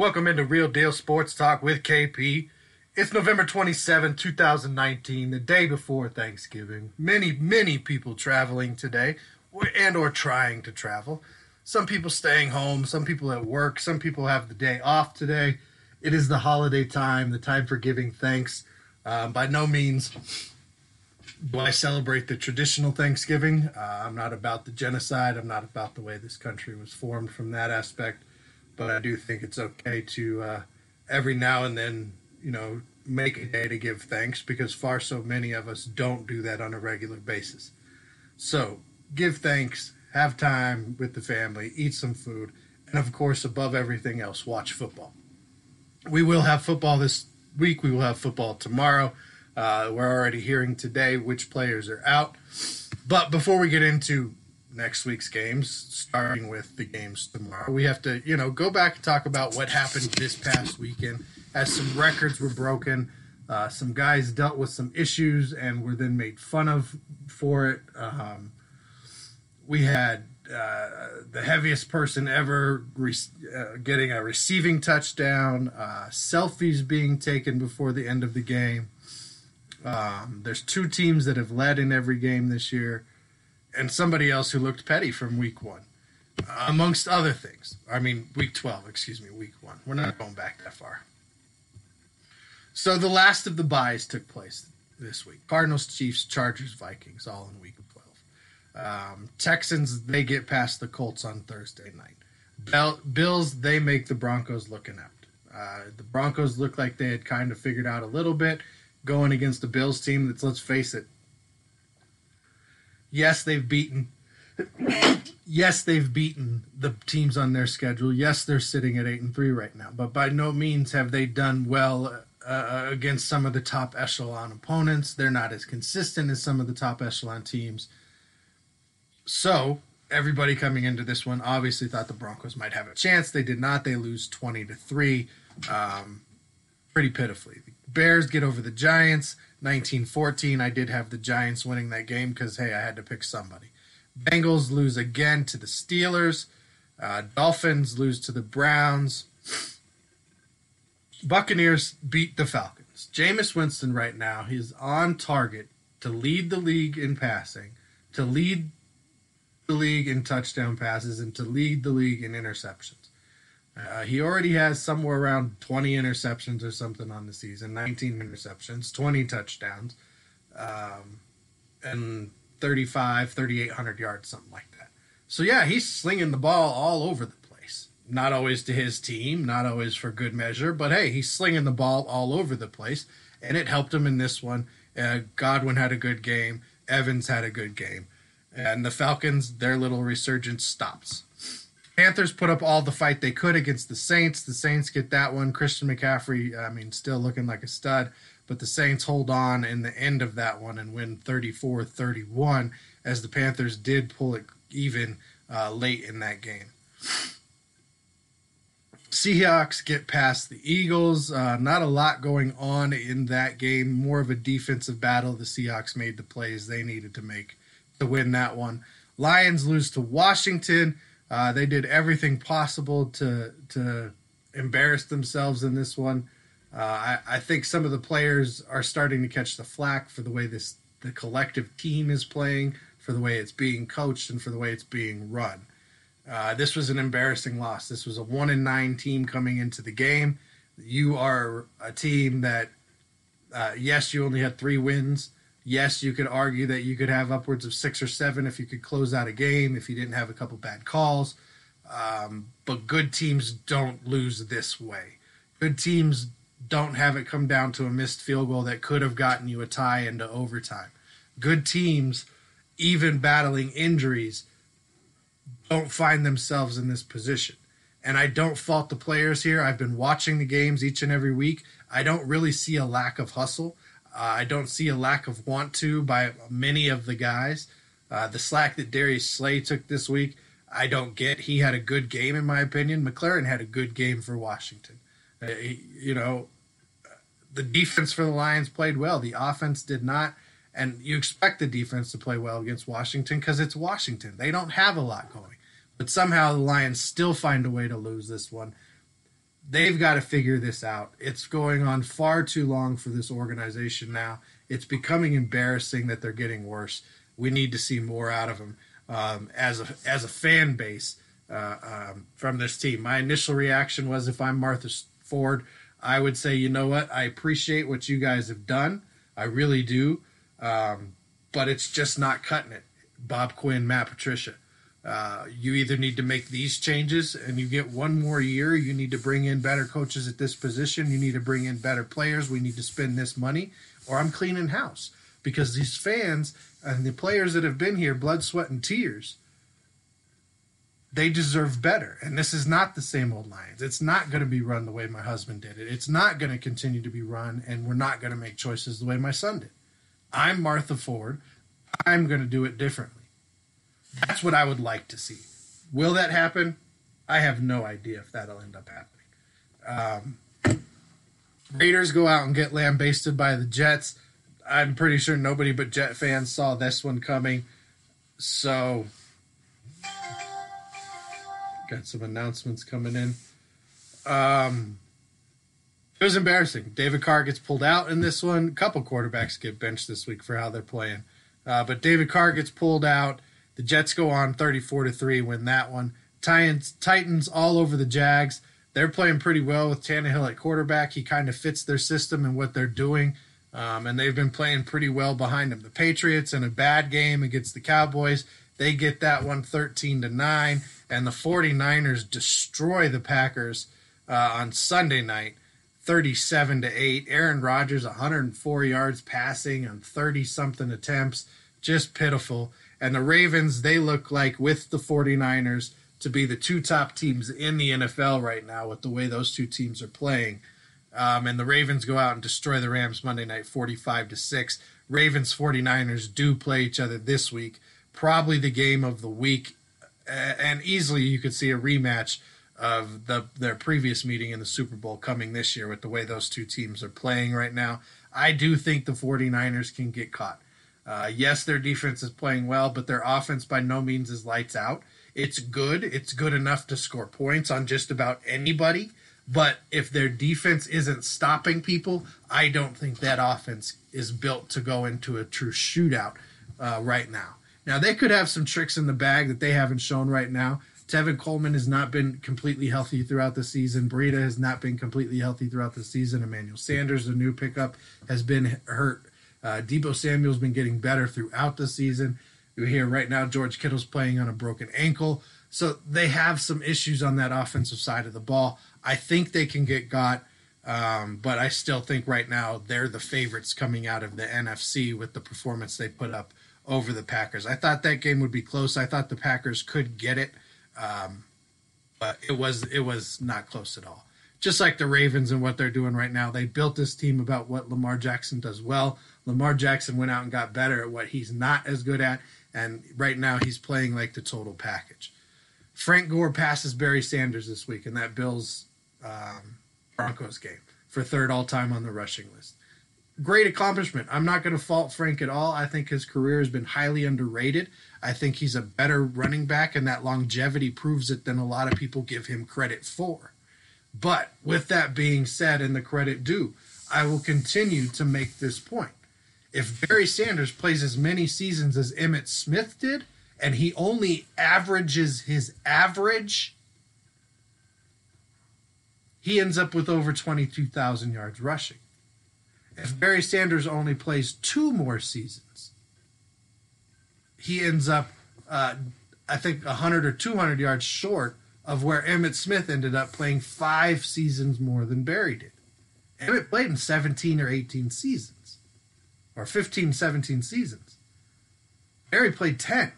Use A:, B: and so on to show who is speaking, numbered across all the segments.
A: welcome into Real Deal Sports Talk with KP. It's November 27, 2019, the day before Thanksgiving. Many people traveling today and or trying to travel. Some people staying home, some people at work, some people have the day off today. It is the holiday time, the time for giving thanks. By no means do I celebrate the traditional Thanksgiving. I'm not about the genocide. I'm not about the way this country was formed from that aspect. But I do think it's okay to every now and then, make a day to give thanks, because far so many of us don't do that on a regular basis. So give thanks, have time with the family, eat some food, and of course, above everything else, watch football. We will have football this week. We will have football tomorrow. We're already hearing today which players are out. But before we get into next week's games, starting with the games tomorrow, we have to, go back and talk about what happened this past weekend, as some records were broken. Some guys dealt with some issues and were then made fun of for it. We had the heaviest person ever getting a receiving touchdown, selfies being taken before the end of the game. There's two teams that have led in every game this year, and somebody else who looked petty from week 1, amongst other things. Week 12, week 1. We're not going back that far. So the last of the byes took place this week. Cardinals, Chiefs, Chargers, Vikings, all in week 12. Texans, they get past the Colts on Thursday night. Bills, they make the Broncos look inept. The Broncos look like they had kind of figured out a little bit going against the Bills team that's, let's face it, yes, they've beaten the teams on their schedule. Yes, they're sitting at 8-3 right now, but by no means have they done well against some of the top echelon opponents. They're not as consistent as some of the top echelon teams. So everybody coming into this one obviously thought the Broncos might have a chance. They did not. They lose 20-3, pretty pitifully. The Bears get over the Giants 19-14. I did have the Giants winning that game because, hey, I had to pick somebody. Bengals lose again to the Steelers. Dolphins lose to the Browns. Buccaneers beat the Falcons. Jameis Winston right now, he's on target to lead the league in passing, to lead the league in touchdown passes, and to lead the league in interceptions. He already has somewhere around 20 interceptions or something on the season, 19 interceptions, 20 touchdowns, and 3,800 yards, something like that. So, yeah, he's slinging the ball all over the place. Not always to his team, not always for good measure, but, hey, he's slinging the ball all over the place, and it helped him in this one. Godwin had a good game. Evans had a good game. And the Falcons, their little resurgence stops. Panthers put up all the fight they could against the Saints. The Saints get that one. Christian McCaffrey, still looking like a stud. But the Saints hold on in the end of that one and win 34-31, as the Panthers did pull it even late in that game. Seahawks get past the Eagles. Not a lot going on in that game. More of a defensive battle. The Seahawks made the plays they needed to make to win that one. Lions lose to Washington. They did everything possible to embarrass themselves in this one. I think some of the players are starting to catch the flack for the way the collective team is playing, for the way it's being coached, and for the way it's being run. This was an embarrassing loss. This was a 1-9 team coming into the game. You are a team that, yes, you only had 3 wins. Yes, you could argue that you could have upwards of 6 or 7 if you could close out a game, if you didn't have a couple bad calls. But good teams don't lose this way. Good teams don't have it come down to a missed field goal that could have gotten you a tie into overtime. Good teams, even battling injuries, don't find themselves in this position. And I don't fault the players here. I've been watching the games each and every week. I don't really see a lack of hustle. I don't see a lack of want to by many of the guys. The slack that Darius Slay took this week, I don't get. He had a good game, in my opinion. McLaren had a good game for Washington. The defense for the Lions played well. The offense did not. And you expect the defense to play well against Washington because it's Washington. They don't have a lot going. But somehow the Lions still find a way to lose this one. They've got to figure this out. It's going on far too long for this organization now. It's becoming embarrassing that they're getting worse. We need to see more out of them as a fan base from this team. My initial reaction was, if I'm Martha Ford, I would say, you know what? I appreciate what you guys have done. I really do. But it's just not cutting it. Bob Quinn, Matt Patricia. You either need to make these changes and you get one more year. You need to bring in better coaches at this position. You need to bring in better players. We need to spend this money, or I'm cleaning house, because these fans and the players that have been here, blood, sweat, and tears, they deserve better. And this is not the same old Lions. It's not going to be run the way my husband did it. It's not going to continue to be run, and we're not going to make choices the way my son did. I'm Martha Ford. I'm going to do it differently. That's what I would like to see. Will that happen? I have no idea if that'll end up happening. Raiders go out and get lambasted by the Jets. I'm pretty sure nobody but Jet fans saw this one coming. So, got some announcements coming in. It was embarrassing. David Carr gets pulled out in this one. A couple quarterbacks get benched this week for how they're playing. But David Carr gets pulled out. The Jets go on 34-3, win that one. Titans all over the Jags. They're playing pretty well with Tannehill at quarterback. He kind of fits their system and what they're doing, and they've been playing pretty well behind him. The Patriots, in a bad game against the Cowboys, they get that one 13-9, and the 49ers destroy the Packers on Sunday night, 37-8. Aaron Rodgers, 104 yards passing on 30-something attempts. Just pitiful. And the Ravens, they look like, with the 49ers, to be the two top teams in the NFL right now with the way those two teams are playing. And the Ravens go out and destroy the Rams Monday night 45-6. Ravens 49ers do play each other this week. Probably the game of the week. And easily you could see a rematch of their previous meeting in the Super Bowl coming this year with the way those two teams are playing right now. I do think the 49ers can get caught. Yes, their defense is playing well, but their offense by no means is lights out. It's good. It's good enough to score points on just about anybody. But if their defense isn't stopping people, I don't think that offense is built to go into a true shootout right now. Now, they could have some tricks in the bag that they haven't shown right now. Tevin Coleman has not been completely healthy throughout the season. Breida has not been completely healthy throughout the season. Emmanuel Sanders, the new pickup, has been hurt. Deebo Samuel's been getting better throughout the season. You hear right now George Kittle's playing on a broken ankle. So they have some issues on that offensive side of the ball. I think they can get got, but I still think right now they're the favorites coming out of the NFC with the performance they put up over the Packers. I thought that game would be close. I thought the Packers could get it, but it was not close at all. Just like the Ravens and what they're doing right now, they built this team about what Lamar Jackson does well. Lamar Jackson went out and got better at what he's not as good at, and right now he's playing like the total package. Frank Gore passes Barry Sanders this week in that Bills Broncos game for third all-time on the rushing list. Great accomplishment. I'm not going to fault Frank at all. I think his career has been highly underrated. I think he's a better running back, and that longevity proves it than a lot of people give him credit for. But with that being said, and the credit due, I will continue to make this point. If Barry Sanders plays as many seasons as Emmitt Smith did, and he only averages his average, he ends up with over 22,000 yards rushing. If Barry Sanders only plays 2 more seasons, he ends up, I think, 100 or 200 yards short of where Emmitt Smith ended up playing 5 seasons more than Barry did. Emmitt played in 17 or 18 seasons, or 15, 17 seasons. Barry played 10.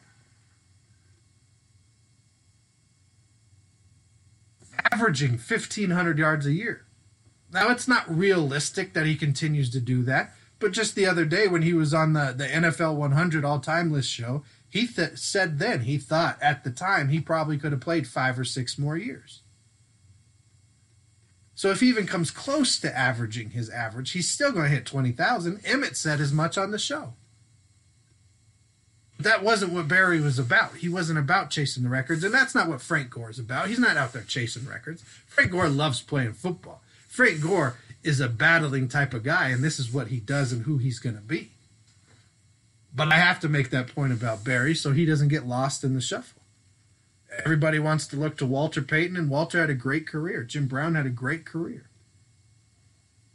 A: Averaging 1,500 yards a year. Now, it's not realistic that he continues to do that, but just the other day when he was on the NFL 100 all-time list show, he said then he thought at the time he probably could have played 5 or 6 more years. So if he even comes close to averaging his average, he's still going to hit 20,000. Emmitt said as much on the show. That wasn't what Barry was about. He wasn't about chasing the records, and that's not what Frank Gore is about. He's not out there chasing records. Frank Gore loves playing football. Frank Gore is a battling type of guy, and this is what he does and who he's going to be. But I have to make that point about Barry so he doesn't get lost in the shuffle. Everybody wants to look to Walter Payton, and Walter had a great career. Jim Brown had a great career.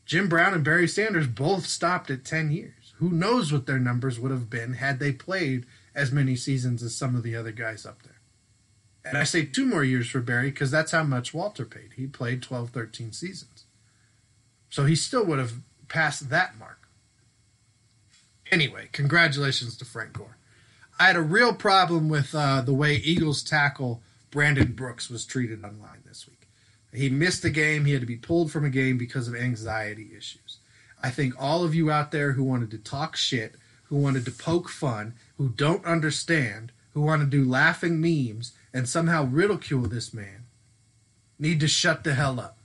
A: Jim Brown and Barry Sanders both stopped at 10 years. Who knows what their numbers would have been had they played as many seasons as some of the other guys up there. And I say 2 more years for Barry because that's how much Walter paid. He played 12, 13 seasons. So he still would have passed that mark. Anyway, congratulations to Frank Gore. I had a real problem with the way Eagles tackle Brandon Brooks was treated online this week. He missed a game. He had to be pulled from a game because of anxiety issues. I think all of you out there who wanted to talk shit, who wanted to poke fun, who don't understand, who want to do laughing memes and somehow ridicule this man, need to shut the hell up.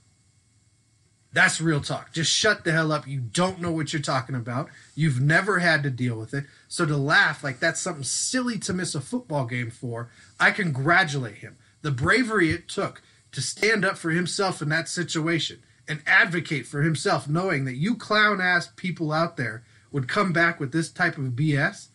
A: That's real talk. Just shut the hell up. You don't know what you're talking about. You've never had to deal with it. So to laugh like that's something silly to miss a football game for, I congratulate him. The bravery it took to stand up for himself in that situation and advocate for himself, knowing that you clown-ass people out there would come back with this type of BS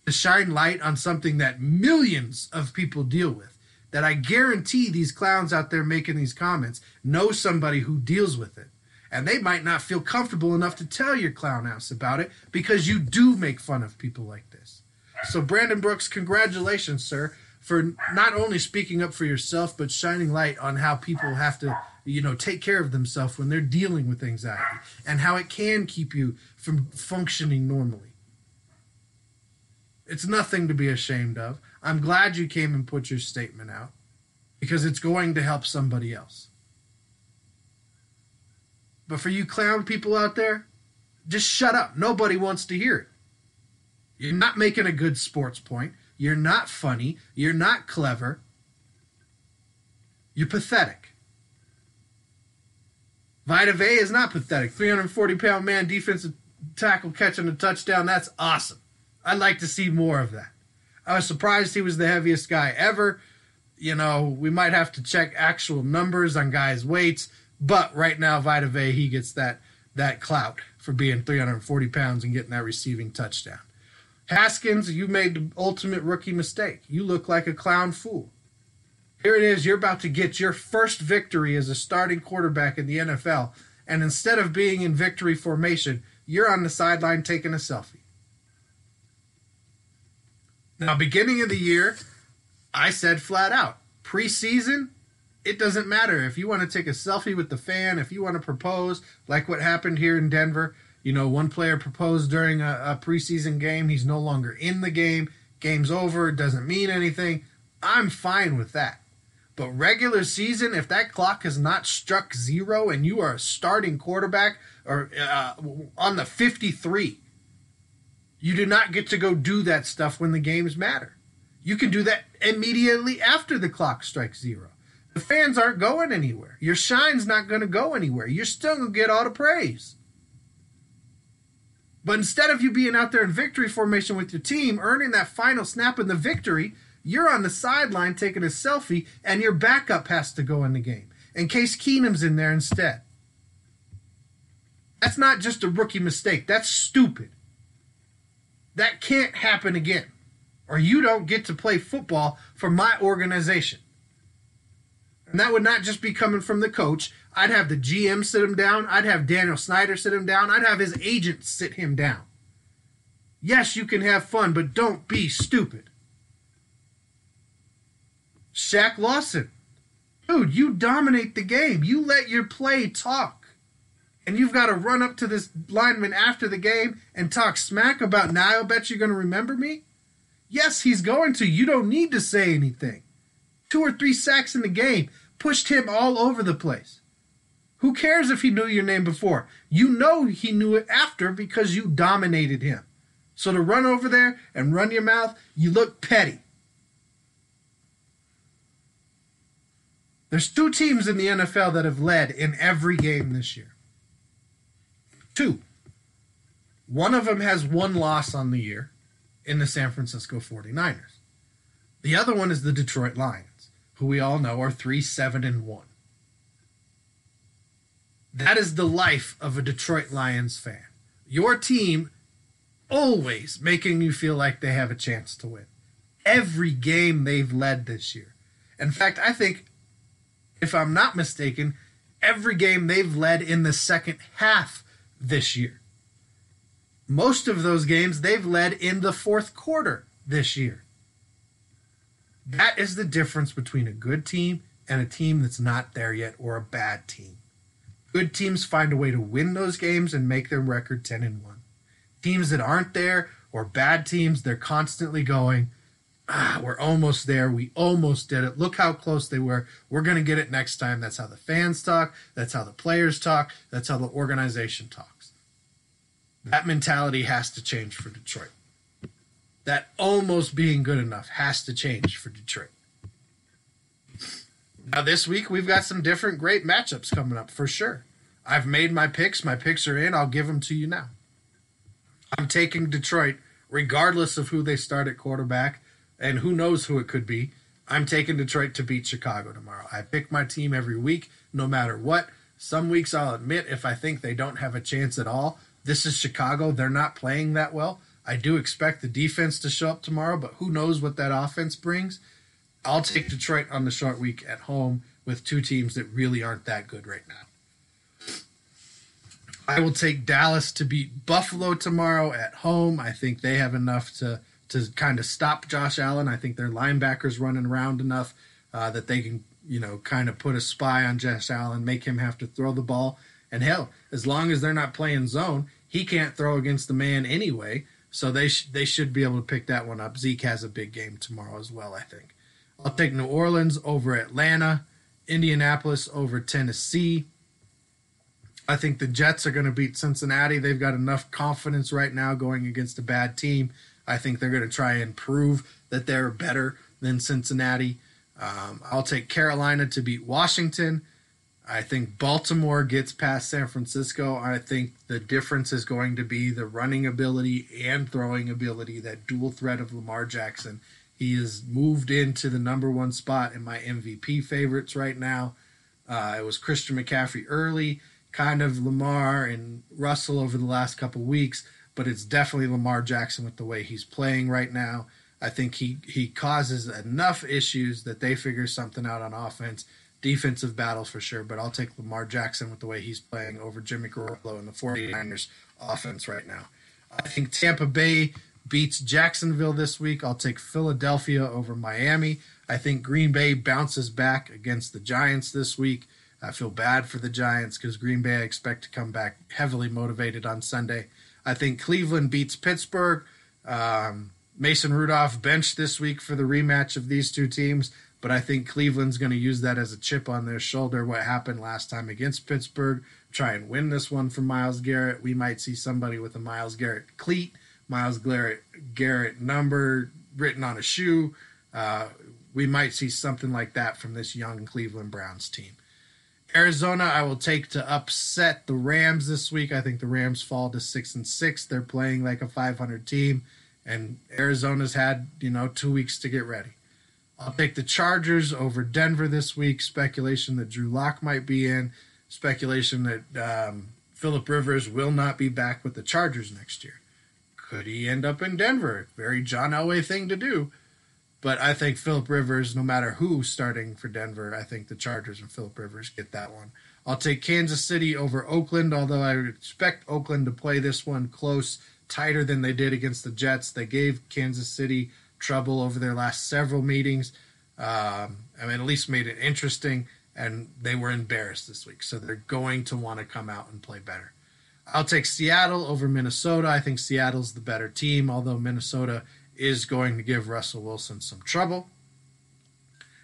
A: to shine light on something that millions of people deal with, that I guarantee these clowns out there making these comments know somebody who deals with it. And they might not feel comfortable enough to tell your clown ass about it because you do make fun of people like this. So Brandon Brooks, congratulations, sir, for not only speaking up for yourself, but shining light on how people have to, take care of themselves when they're dealing with anxiety and how it can keep you from functioning normally. It's nothing to be ashamed of. I'm glad you came and put your statement out because it's going to help somebody else. But for you clown people out there, just shut up. Nobody wants to hear it. You're not making a good sports point. You're not funny. You're not clever. You're pathetic. Vita Vea is not pathetic. 340-pound man, defensive tackle catching a touchdown. That's awesome. I'd like to see more of that. I was surprised he was the heaviest guy ever. We might have to check actual numbers on guys' weights, but right now, Vita Vea, he gets that clout for being 340 pounds and getting that receiving touchdown. Haskins, you made the ultimate rookie mistake. You look like a clown fool. Here it is. You're about to get your first victory as a starting quarterback in the NFL, and instead of being in victory formation, you're on the sideline taking a selfie. Now, beginning of the year, I said flat out, preseason, it doesn't matter. If you want to take a selfie with the fan, if you want to propose, like what happened here in Denver, one player proposed during a preseason game. He's no longer in the game. Game's over. It doesn't mean anything. I'm fine with that. But regular season, if that clock has not struck 0 and you are a starting quarterback or on the 53, you do not get to go do that stuff when the games matter. You can do that immediately after the clock strikes 0. The fans aren't going anywhere. Your shine's not going to go anywhere. You're still going to get all the praise. But instead of you being out there in victory formation with your team, earning that final snap in the victory, you're on the sideline taking a selfie, and your backup has to go in the game in case Keenum's in there instead. That's not just a rookie mistake. That's stupid. That can't happen again, or you don't get to play football for my organization. And that would not just be coming from the coach. I'd have the GM sit him down. I'd have Daniel Snyder sit him down. I'd have his agent sit him down. Yes, you can have fun, but don't be stupid. Shaq Lawson. Dude, you dominate the game. You let your play talk. And you've got to run up to this lineman after the game and talk smack about, now I'll bet you're going to remember me? Yes, he's going to. You don't need to say anything. 2 or 3 sacks in the game pushed him all over the place. Who cares if he knew your name before? You know he knew it after because you dominated him. So to run over there and run your mouth, you look petty. There's 2 teams in the NFL that have led in every game this year. 2. One of them has 1 loss on the year, in the San Francisco 49ers. The other one is the Detroit Lions, who we all know are 3-7-1. That is the life of a Detroit Lions fan. Your team always making you feel like they have a chance to win. Every game they've led this year. In fact, I think, if I'm not mistaken, every game they've led in the second half this year. Most of those games they've led in the fourth quarter this year. That is the difference between a good team and a team that's not there yet, or a bad team. Good teams find a way to win those games and make their record 10-1. Teams that aren't there, or bad teams, they're constantly going, we're almost there. We almost did it. Look how close they were. We're going to get it next time. That's how the fans talk. That's how the players talk. That's how the organization talks. That mentality has to change for Detroit. That almost being good enough has to change for Detroit. Now this week we've got some different great matchups coming up for sure. I've made my picks. My picks are in. I'll give them to you now. I'm taking Detroit regardless of who they start at quarterback. And who knows who it could be. I'm taking Detroit to beat Chicago tomorrow. I pick my team every week, no matter what. Some weeks I'll admit if I think they don't have a chance at all. This is Chicago. They're not playing that well. I do expect the defense to show up tomorrow, but who knows what that offense brings. I'll take Detroit on the short week at home with two teams that really aren't that good right now. I will take Dallas to beat Buffalo tomorrow at home. I think they have enough to kind of stop Josh Allen. I think their linebackers running around enough that they can, kind of put a spy on Josh Allen, make him have to throw the ball. And hell, as long as they're not playing zone, he can't throw against the man anyway. So they should be able to pick that one up. Zeke has a big game tomorrow as well, I think. I'll take New Orleans over Atlanta, Indianapolis over Tennessee. I think the Jets are going to beat Cincinnati. They've got enough confidence right now going against a bad team. I think they're going to try and prove that they're better than Cincinnati. I'll take Carolina to beat Washington. I think Baltimore gets past San Francisco. I think the difference is going to be the running ability and throwing ability, that dual threat of Lamar Jackson. He has moved into the number one spot in my MVP favorites right now. It was Christian McCaffrey early, kind of Lamar and Russell over the last couple weeks, but it's definitely Lamar Jackson with the way he's playing right now. I think he causes enough issues that they figure something out on offense. Defensive battles for sure, but I'll take Lamar Jackson with the way he's playing over Jimmy Garoppolo and the 49ers offense right now. I think Tampa Bay beats Jacksonville this week. I'll take Philadelphia over Miami. I think Green Bay bounces back against the Giants this week. I feel bad for the Giants because Green Bay I expect to come back heavily motivated on Sunday. I think Cleveland beats Pittsburgh. Mason Rudolph benched this week for the rematch of these two teams, but I think Cleveland's going to use that as a chip on their shoulder, what happened last time against Pittsburgh, try and win this one from Myles Garrett. We might see somebody with a Myles Garrett cleat, Myles Garrett number written on a shoe. We might see something like that from this young Cleveland Browns team. Arizona, I will take to upset the Rams this week. I think the Rams fall to 6-6. They're playing like a 500 team, and Arizona's had 2 weeks to get ready. I'll take the Chargers over Denver this week. Speculation that Drew Lock might be in. Speculation that Phillip Rivers will not be back with the Chargers next year. Could he end up in Denver? Very John Elway thing to do. But I think Phillip Rivers, no matter who's starting for Denver, I think the Chargers and Phillip Rivers get that one. I'll take Kansas City over Oakland, although I would expect Oakland to play this one close, tighter than they did against the Jets. They gave Kansas City trouble over their last several meetings. At least made it interesting, and they were embarrassed this week. So they're going to want to come out and play better. I'll take Seattle over Minnesota. I think Seattle's the better team, although Minnesota is going to give Russell Wilson some trouble.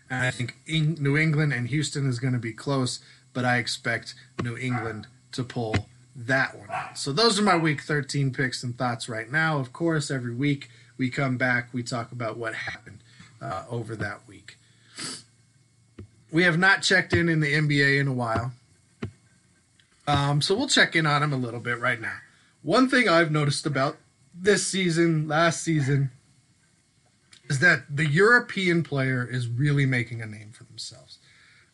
A: And I think New England and Houston is going to be close, but I expect New England to pull that one out. So those are my Week 13 picks and thoughts right now. Of course, every week we come back, we talk about what happened over that week. We have not checked in the NBA in a while. So we'll check in on him a little bit right now. One thing I've noticed about this season, last season, is that the European player is really making a name for themselves.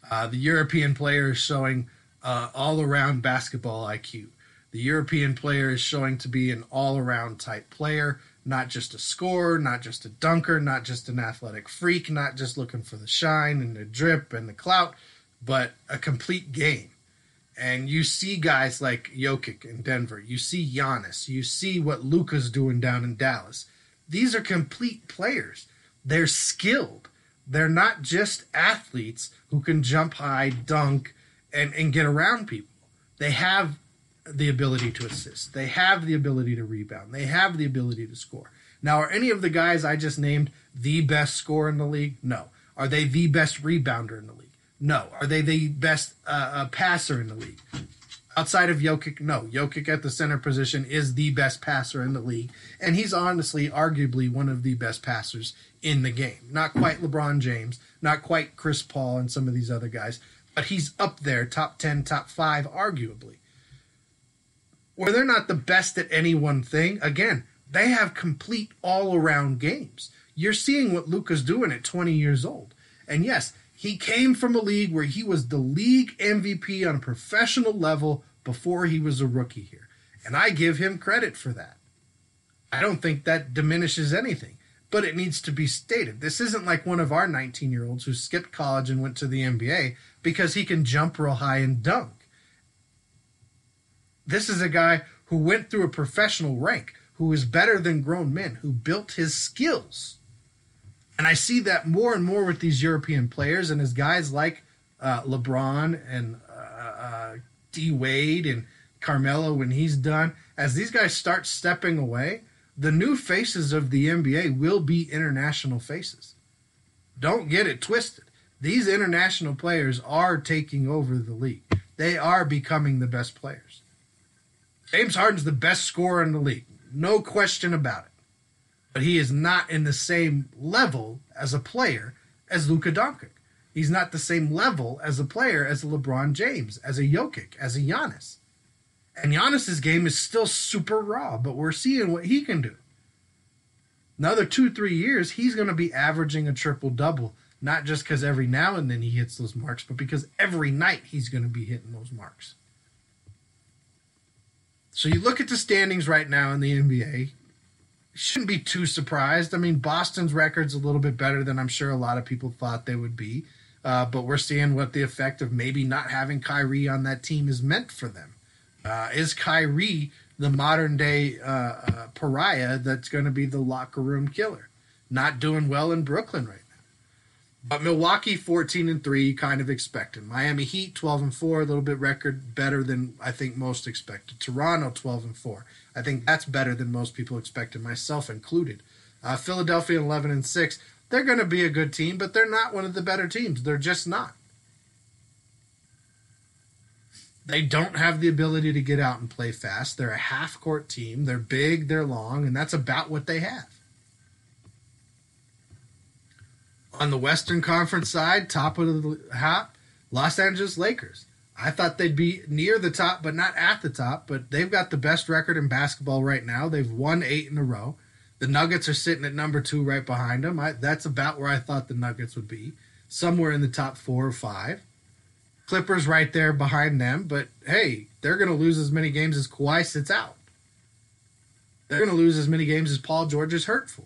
A: The European player is showing all-around basketball IQ. The European player is showing to be an all-around type player, not just a scorer, not just a dunker, not just an athletic freak, not just looking for the shine and the drip and the clout, but a complete game. And you see guys like Jokic in Denver. You see Giannis. You see what Luka's doing down in Dallas. These are complete players. They're skilled. They're not just athletes who can jump high, dunk, and get around people. They have the ability to assist. They have the ability to rebound. They have the ability to score. Now, are any of the guys I just named the best scorer in the league? No. Are they the best rebounder in the league? No. Are they the best passer in the league? Outside of Jokic, no. Jokic at the center position is the best passer in the league, and he's honestly, arguably, one of the best passers in the game. Not quite LeBron James, not quite Chris Paul and some of these other guys, but he's up there, top 10, top 5, arguably. Where they're not the best at any one thing, again, they have complete all-around games. You're seeing what Luka's doing at 20 years old. And yes, he came from a league where he was the league MVP on a professional level before he was a rookie here. And I give him credit for that. I don't think that diminishes anything, but it needs to be stated. This isn't like one of our 19-year-olds who skipped college and went to the NBA because he can jump real high and dunk. This is a guy who went through a professional rank, who is better than grown men, who built his skills. And I see that more and more with these European players, and as guys like LeBron and D. Wade and Carmelo, when he's done, as these guys start stepping away, the new faces of the NBA will be international faces. Don't get it twisted. These international players are taking over the league. They are becoming the best players. James Harden's the best scorer in the league. No question about it. But he is not in the same level as a player as Luka Doncic. He's not the same level as a player as a LeBron James, as a Jokic, as a Giannis. And Giannis's game is still super raw, but we're seeing what he can do. Another 2-3 years, he's going to be averaging a triple-double, not just because every now and then he hits those marks, but because every night he's going to be hitting those marks. So you look at the standings right now in the NBA, shouldn't be too surprised. I mean, Boston's record's a little bit better than I'm sure a lot of people thought they would be, but we're seeing what the effect of maybe not having Kyrie on that team is meant for them. Is Kyrie the modern-day pariah that's going to be the locker room killer? Not doing well in Brooklyn right now. But Milwaukee 14-3, kind of expected. Miami Heat 12-4, a little bit record better than I think most expected. Toronto 12-4. I think that's better than most people expected, myself included. Philadelphia 11-6. They're going to be a good team, but they're not one of the better teams. They're just not. They don't have the ability to get out and play fast. They're a half-court team. They're big, they're long, and that's about what they have. On the Western Conference side, top of the top, Los Angeles Lakers. I thought they'd be near the top, but not at the top. But they've got the best record in basketball right now. They've won 8 in a row. The Nuggets are sitting at number 2 right behind them. That's about where I thought the Nuggets would be, somewhere in the top 4 or 5. Clippers right there behind them. But, hey, they're going to lose as many games as Kawhi sits out. They're going to lose as many games as Paul George is hurt for.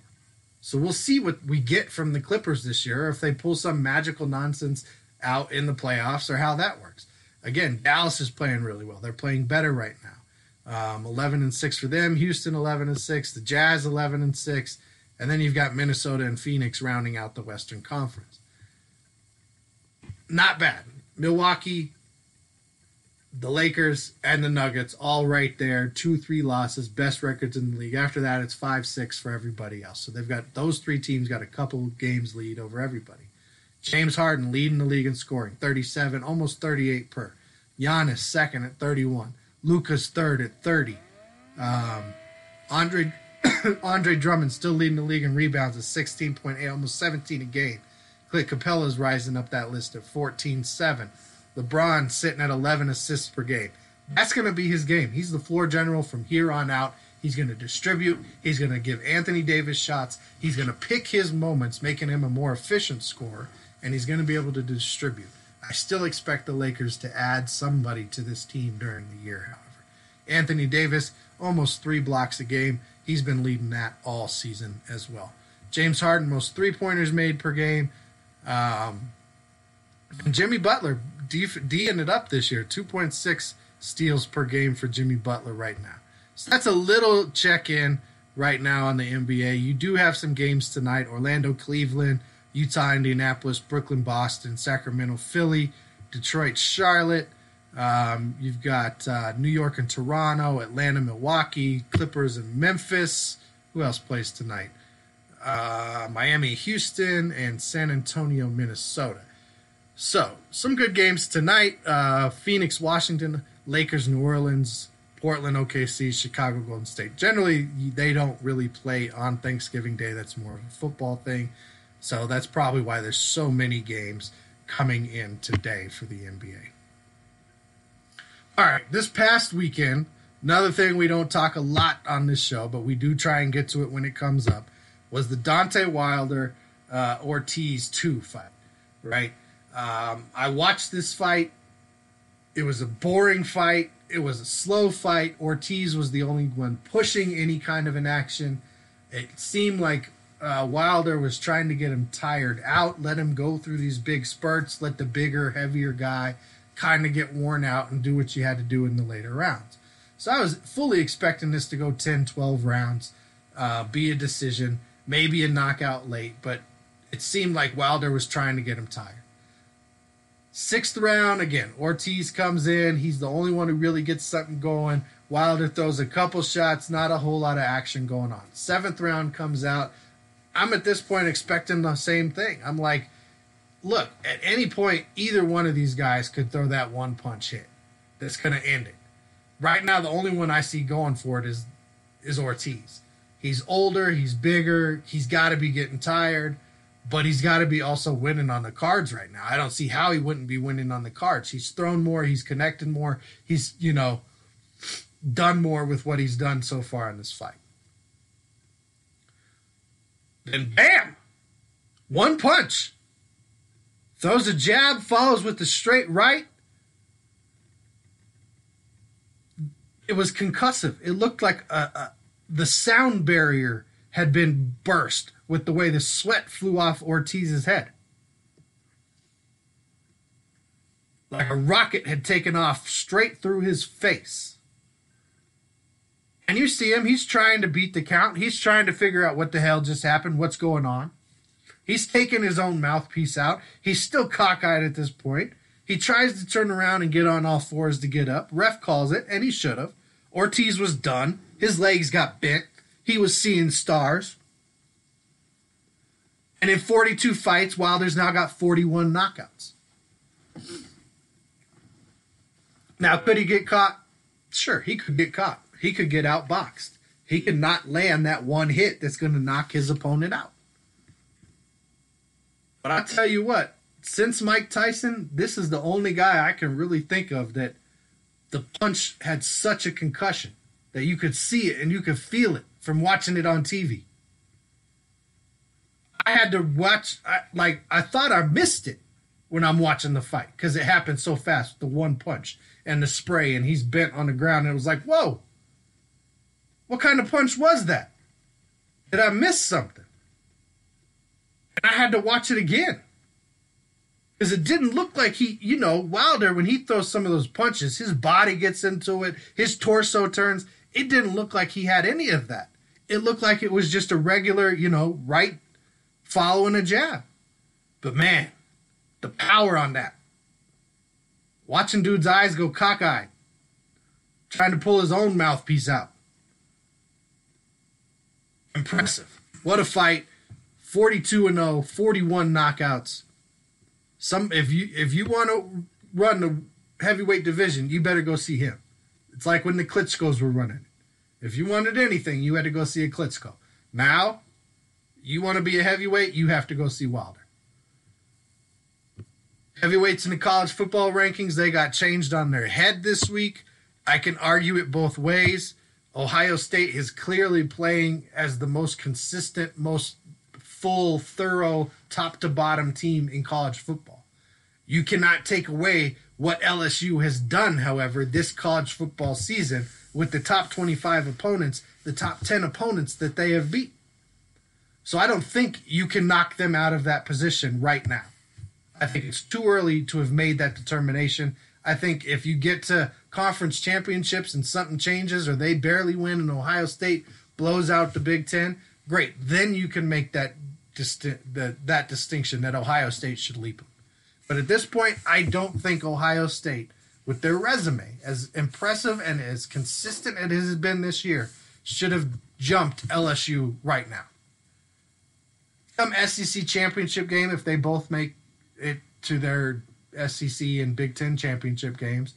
A: So we'll see what we get from the Clippers this year, if they pull some magical nonsense out in the playoffs or how that works. Again, Dallas is playing really well. They're playing better right now. 11-6 for them. Houston 11-6. The Jazz 11-6. And then you've got Minnesota and Phoenix rounding out the Western Conference. Not bad. Milwaukee, the Lakers, and the Nuggets all right there. 2-3 losses, best records in the league. After that, it's 5-6 for everybody else. So they've got those 3 teams got a couple games lead over everybody. James Harden leading the league in scoring, 37, almost 38 per. Giannis second at 31. Luka's third at 30. Andre Drummond still leading the league in rebounds at 16.8, almost 17 a game. Clint Capella's rising up that list at 14-7. LeBron sitting at 11 assists per game. That's going to be his game. He's the floor general from here on out. He's going to distribute. He's going to give Anthony Davis shots. He's going to pick his moments, making him a more efficient scorer, and he's going to be able to distribute. I still expect the Lakers to add somebody to this team during the year, however. Anthony Davis, almost 3 blocks a game. He's been leading that all season as well. James Harden, most three-pointers made per game. And Jimmy Butler, D'ing it up this year, 2.6 steals per game for Jimmy Butler right now. So that's a little check-in right now on the NBA. You do have some games tonight. Orlando, Cleveland, Utah, Indianapolis, Brooklyn, Boston, Sacramento, Philly, Detroit, Charlotte. You've got New York and Toronto, Atlanta, Milwaukee, Clippers and Memphis. Who else plays tonight? Miami, Houston, and San Antonio, Minnesota. So, some good games tonight. Phoenix, Washington, Lakers, New Orleans, Portland, OKC, Chicago, Golden State. Generally, they don't really play on Thanksgiving Day. That's more of a football thing. So that's probably why there's so many games coming in today for the NBA. All right, this past weekend, another thing we don't talk a lot on this show, but we do try and get to it when it comes up, was the Deontay Wilder Ortiz 2 fight, right? I watched this fight. It was a boring fight. It was a slow fight. Ortiz was the only one pushing any kind of an action. It seemed like Wilder was trying to get him tired out, let him go through these big spurts, let the bigger, heavier guy kind of get worn out and do what you had to do in the later rounds. So I was fully expecting this to go 10, 12 rounds, be a decision, maybe a knockout late, but it seemed like Wilder was trying to get him tired. 6th round, again, Ortiz comes in. He's the only one who really gets something going. Wilder throws a couple shots, not a whole lot of action going on. 7th round comes out. I'm at this point expecting the same thing. I'm like, look, at any point, either one of these guys could throw that one punch hit that's going to end it. Right now, the only one I see going for it is Ortiz. He's older, he's bigger, he's got to be getting tired, but he's got to be also winning on the cards right now. I don't see how he wouldn't be winning on the cards. He's thrown more, he's connected more, he's, done more with what he's done so far in this fight. Then bam! One punch. Throws a jab, follows with the straight right. It was concussive. It looked like the sound barrier had been burst with the way the sweat flew off Ortiz's head. Like a rocket had taken off straight through his face. And you see him, he's trying to beat the count. He's trying to figure out what the hell just happened, what's going on. He's taking his own mouthpiece out. He's still cockeyed at this point. He tries to turn around and get on all fours to get up. Ref calls it, and he should have. Ortiz was done. His legs got bent. He was seeing stars. And in 42 fights, Wilder's now got 41 knockouts. Now, could he get caught? Sure, he could get caught. He could get outboxed. He could not land that one hit that's going to knock his opponent out. But I'll tell you what, since Mike Tyson, this is the only guy I can really think of that the punch had such a concussion that you could see it and you could feel it from watching it on TV. I had to watch, I thought I missed it when I'm watching the fight because it happened so fast, the one punch and the spray, and he's bent on the ground, and it was like, whoa, what kind of punch was that? Did I miss something? And I had to watch it again. Because it didn't look like Wilder, when he throws some of those punches, his body gets into it, his torso turns. It didn't look like he had any of that. It looked like it was just a regular, right following a jab. But man, the power on that. Watching dude's eyes go cockeyed. Trying to pull his own mouthpiece out. Impressive. What a fight. 42-0, 41 knockouts. If you want to run the heavyweight division, you better go see him. It's like when the Klitschko's were running. If you wanted anything, you had to go see a Klitschko. Now, you want to be a heavyweight, you have to go see Wilder. Heavyweights in the college football rankings, they got changed on their head this week. I can argue it both ways. Ohio State is clearly playing as the most consistent, most full, thorough, top to bottom team in college football. You cannot take away what LSU has done, however, this college football season with the top 25 opponents, the top 10 opponents that they have beat. So I don't think you can knock them out of that position right now. I think it's too early to have made that determination. I think if you get to conference championships and something changes or they barely win and Ohio State blows out the Big Ten, great. Then you can make that distinction that Ohio State should leap them. But at this point, I don't think Ohio State, with their resume, as impressive and as consistent as it has been this year, should have jumped LSU right now. Some SEC championship game, if they both make it to their SEC and Big Ten championship games,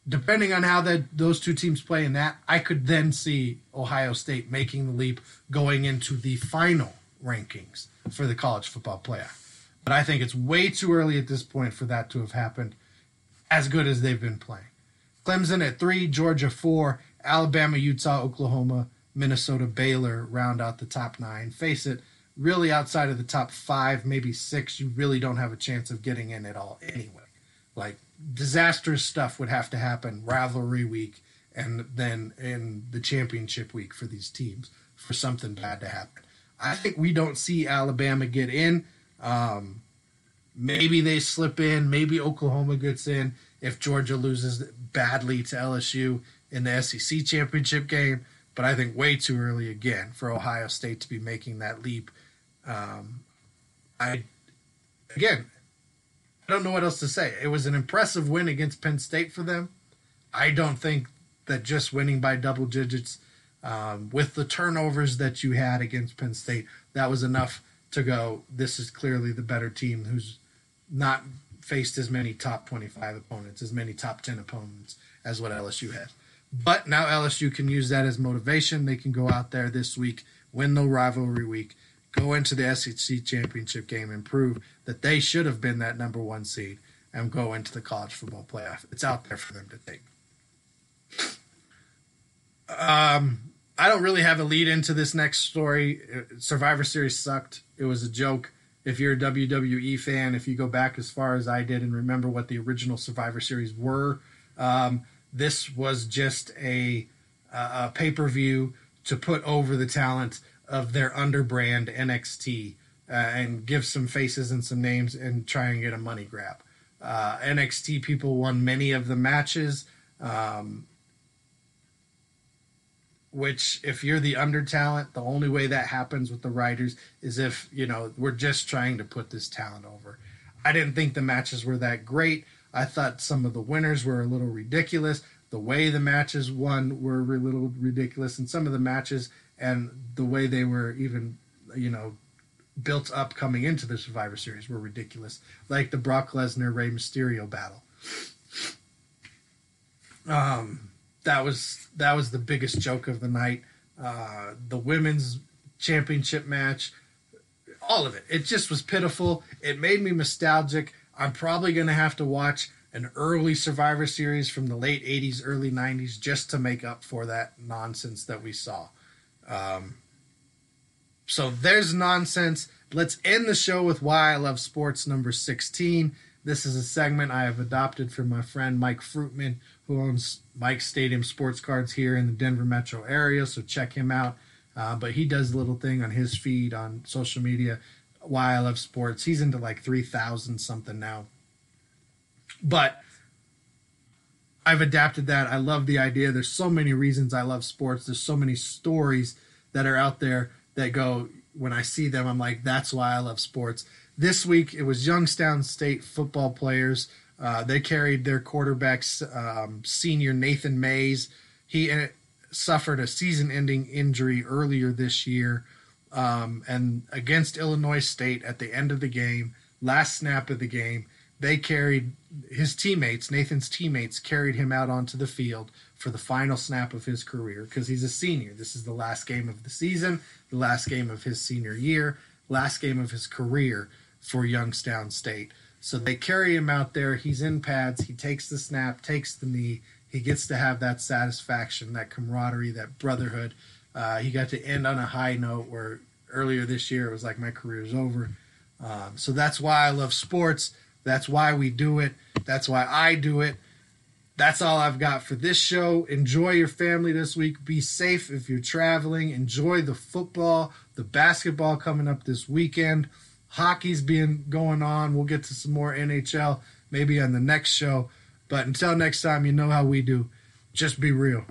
A: depending on how those two teams play in that, I could then see Ohio State making the leap going into the final rankings for the college football playoff. But I think it's way too early at this point for that to have happened as good as they've been playing. Clemson at 3, Georgia 4, Alabama, Utah, Oklahoma, Minnesota, Baylor round out the top 9. Face it, really outside of the top 5, maybe 6, you really don't have a chance of getting in at all anyway. Like, disastrous stuff would have to happen rivalry week and then in the championship week for these teams for something bad to happen. I think we don't see Alabama get in. Maybe they slip in. Maybe Oklahoma gets in if Georgia loses badly to LSU in the SEC championship game. But I think way too early again for Ohio State to be making that leap. I don't know what else to say. It was an impressive win against Penn State for them. I don't think that just winning by double digits with the turnovers that you had against Penn State, that was enough to go, this is clearly the better team who's not faced as many top 25 opponents, as many top 10 opponents as what LSU has. But now LSU can use that as motivation. They can go out there this week, win the rivalry week, go into the SEC championship game and prove that they should have been that number 1 seed and go into the college football playoff. It's out there for them to take. I don't really have a lead into this next story. Survivor Series sucked. It was a joke. If you're a WWE fan, if you go back as far as I did and remember what the original Survivor Series were, this was just a pay-per-view to put over the talent of their underbrand NXT and give some faces and some names and try and get a money grab. NXT people won many of the matches, which if you're the under talent, the only way that happens with the writers is if, we're just trying to put this talent over. I didn't think the matches were that great. I thought some of the winners were a little ridiculous. The way the matches won were a little ridiculous, and some of the matches and the way they were even, built up coming into the Survivor Series were ridiculous. Like the Brock Lesnar-Rey Mysterio battle. That was the biggest joke of the night. The women's championship match, all of it. It just was pitiful. It made me nostalgic. I'm probably going to have to watch an early Survivor Series from the late 80s, early 90s just to make up for that nonsense that we saw. So there's nonsense. Let's end the show with Why I Love Sports number 16. This is a segment I have adopted from my friend Mike Fruitman, who owns Mike's Stadium Sports Cards here in the Denver metro area, so check him out. But he does a little thing on his feed on social media, Why I Love Sports. He's into like 3,000 something now. But I've adapted that. I love the idea. There's so many reasons I love sports. There's so many stories that are out there that go, when I see them, I'm like, that's why I love sports. This week, it was Youngstown State football players. They carried their quarterback's senior Nathan Mays. He suffered a season-ending injury earlier this year. And against Illinois State at the end of the game, last snap of the game, they carried his teammates, Nathan's teammates, carried him out onto the field for the final snap of his career because he's a senior. This is the last game of the season, the last game of his senior year, last game of his career for Youngstown State. So they carry him out there. He's in pads. He takes the snap, takes the knee, he gets to have that satisfaction, that camaraderie, that brotherhood. He got to end on a high note where earlier this year it was like my career's over. So that's why I love sports. That's why we do it. That's why I do it. That's all I've got for this show. Enjoy your family this week. Be safe if you're traveling. Enjoy the football, the basketball coming up this weekend. Hockey's going on. We'll get to some more NHL maybe on the next show. But until next time, you know how we do. Just be real.